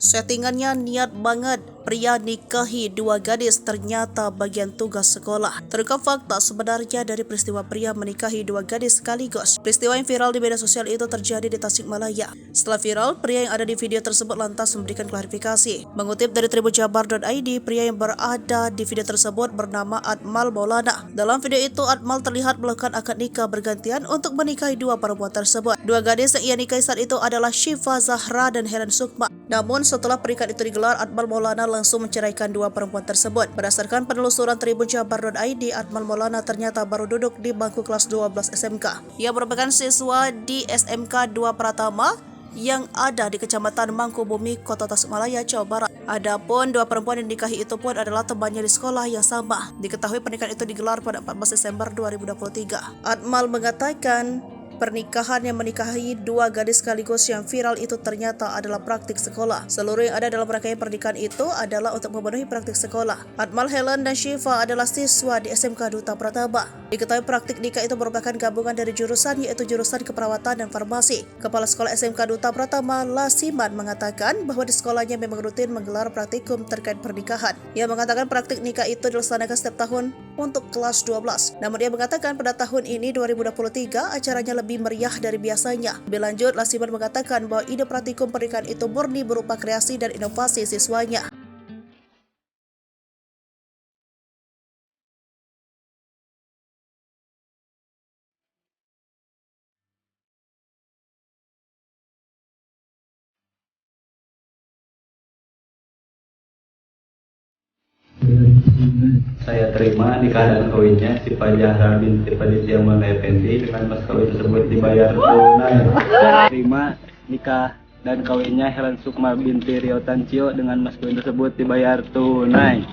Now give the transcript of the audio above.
Settingannya niat banget, pria nikahi dua gadis ternyata bagian tugas sekolah. Terungkap fakta sebenarnya dari peristiwa pria menikahi dua gadis sekaligus. Peristiwa yang viral di media sosial itu terjadi di Tasikmalaya. Setelah viral, pria yang ada di video tersebut lantas memberikan klarifikasi. Mengutip dari tribunjabar.id, pria yang berada di video tersebut bernama Atmal Maulana. Dalam video itu, Atmal terlihat melakukan akad nikah bergantian untuk menikahi dua perempuan tersebut. Dua gadis yang ia nikahi saat itu adalah Syifa Zahra dan Helen Sukma. Namun setelah pernikahan itu digelar, Atmal Maulana langsung menceraikan dua perempuan tersebut. Berdasarkan penelusuran tribunjabar.id, Atmal Maulana ternyata baru duduk di bangku kelas 12 SMK. Ia merupakan siswa di SMK 2 Pratama yang ada di Kecamatan Mangkubumi, Kota Tasikmalaya, Jawa Barat. Adapun dua perempuan yang dinikahi itu pun adalah temannya di sekolah yang sama. Diketahui pernikahan itu digelar pada 14 Desember 2023. Atmal mengatakan pernikahan yang menikahi dua gadis sekaligus yang viral itu ternyata adalah praktik sekolah. Seluruh yang ada dalam rangkaian pernikahan itu adalah untuk memenuhi praktik sekolah. Atmal, Helen, dan Syifa adalah siswa di SMK Duta Pratama. Diketahui praktik nikah itu merupakan gabungan dari jurusan, yaitu jurusan keperawatan dan farmasi. Kepala Sekolah SMK Duta Pratama, Lasiman, mengatakan bahwa di sekolahnya memang rutin menggelar praktikum terkait pernikahan. Ia mengatakan praktik nikah itu dilaksanakan setiap tahun untuk kelas 12. Namun ia mengatakan pada tahun ini 2023 acaranya lebih meriah dari biasanya. Lebih lanjut, Lasiman mengatakan bahwa ide praktikum pernikahan itu murni berupa kreasi dan inovasi siswanya. Saya terima nikah dan kawinnya Syifa Zahra binti Faditya Maulana Effendi dengan mas kawin tersebut dibayar tunai. Terima nikah dan kawinnya Helen Sukma binti Rio Tancio dengan mas kawin tersebut dibayar tunai.